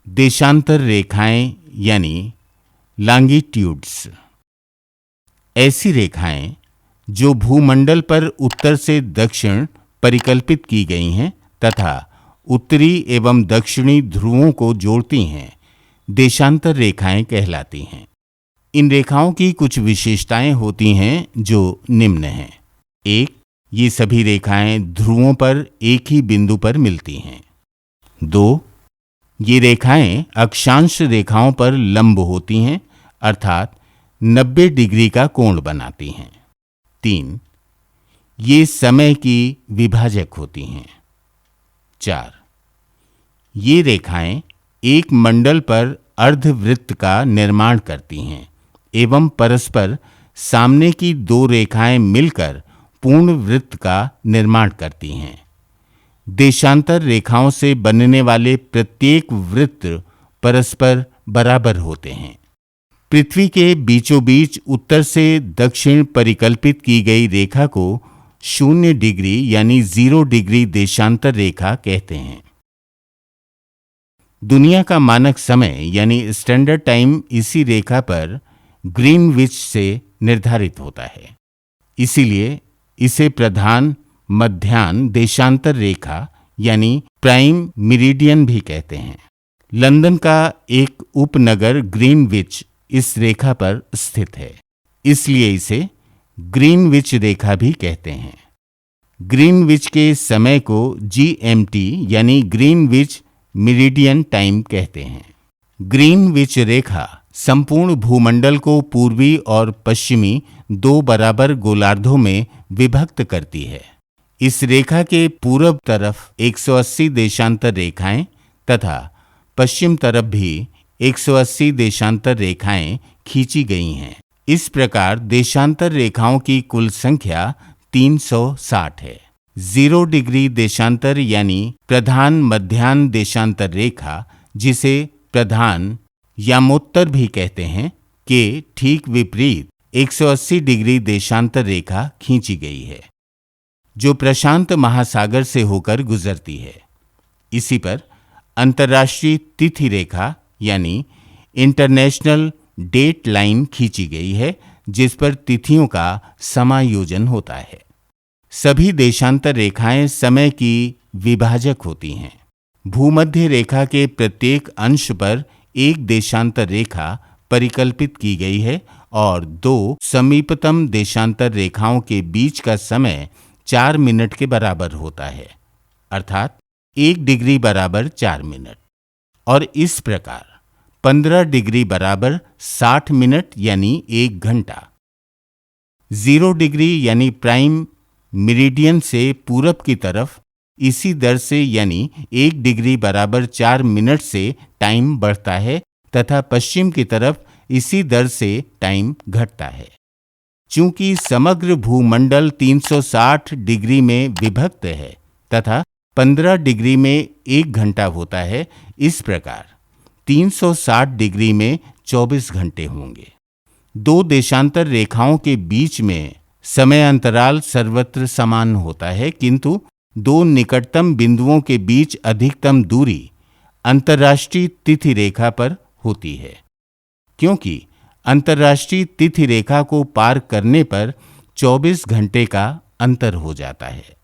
देशांतर रेखाएं यानी लॉन्गिट्यूड्स ऐसी रेखाएं जो भूमंडल पर उत्तर से दक्षिण परिकल्पित की गई हैं तथा उत्तरी एवं दक्षिणी ध्रुवों को जोड़ती हैं, देशांतर रेखाएं कहलाती हैं। इन रेखाओं की कुछ विशेषताएं होती हैं जो निम्न हैं। 1. ये सभी रेखाएं ध्रुवों पर एक ही बिंदु पर मिलती हैं। 2. ये रेखाएं अक्षांश रेखाओं पर लंब होती हैं, अर्थात 90 डिग्री का कोण बनाती हैं। 3. ये समय की विभाजक होती हैं। 4. ये रेखाएं एक मंडल पर अर्धवृत्त का निर्माण करती हैं एवं परस्पर सामने की 2 रेखाएं मिलकर पूर्ण वृत्त का निर्माण करती हैं। देशांतर रेखाओं से बनने वाले प्रत्येक वृत्त परस्पर बराबर होते हैं। पृथ्वी के बीचों बीच उत्तर से दक्षिण परिकल्पित की गई रेखा को 0 डिग्री यानी 0 डिग्री देशांतर रेखा कहते हैं। दुनिया का मानक समय यानी स्टैंडर्ड टाइम इसी रेखा पर ग्रीनविच से निर्धारित होता है। इसीलिए इसे प्रधान मध्याह्न देशांतर रेखा यानी प्राइम मेरिडियन भी कहते हैं। लंदन का एक उपनगर ग्रीनविच इस रेखा पर स्थित है, इसलिए इसे ग्रीनविच रेखा भी कहते हैं। ग्रीनविच के समय को GMT यानी ग्रीनविच मेरिडियन टाइम कहते हैं। ग्रीनविच रेखा संपूर्ण भूमंडल को पूर्वी और पश्चिमी 2 बराबर गोलार्धों में विभक्त करती है। इस रेखा के पूर्व तरफ 180 देशांतर रेखाएं तथा पश्चिम तरफ भी 180 देशांतर रेखाएं खींची गई हैं। इस प्रकार देशांतर रेखाओं की कुल संख्या 360 है। 0 डिग्री देशांतर यानी प्रधान मध्याह्न देशांतर रेखा, जिसे प्रधान यामोत्तर भी कहते हैं, के ठीक विपरीत 180 डिग्री देशांतर रेखा खींची गई है, जो प्रशांत महासागर से होकर गुजरती है। इसी पर अंतर्राष्ट्रीय तिथि रेखा यानी इंटरनेशनल डेट लाइन खींची गई है, जिस पर तिथियों का समायोजन होता है। सभी देशांतर रेखाएं समय की विभाजक होती हैं। भूमध्य रेखा के प्रत्येक अंश पर एक देशांतर रेखा परिकल्पित की गई है और 2 समीपतम देशांतर रेखाओं के बीच का समय 4 मिनट के बराबर होता है, अर्थात 1 डिग्री बराबर 4 मिनट। और इस प्रकार 15 डिग्री बराबर 60 मिनट यानी 1 घंटा। 0 डिग्री यानी प्राइम मेरिडियन से पूरब की तरफ इसी दर से यानी 1 डिग्री बराबर 4 मिनट से टाइम बढ़ता है तथा पश्चिम की तरफ इसी दर से टाइम घटता है। चूंकि समग्र भूमंडल 360 डिग्री में विभक्त है तथा 15 डिग्री में 1 घंटा होता है, इस प्रकार 360 डिग्री में 24 घंटे होंगे। 2 देशांतर रेखाओं के बीच में समय अंतराल सर्वत्र समान होता है, किंतु 2 निकटतम बिंदुओं के बीच अधिकतम दूरी अंतर्राष्ट्रीय तिथि रेखा पर होती है, क्योंकि अंतर्राष्ट्रीय तिथि रेखा को पार करने पर 24 घंटे का अंतर हो जाता है।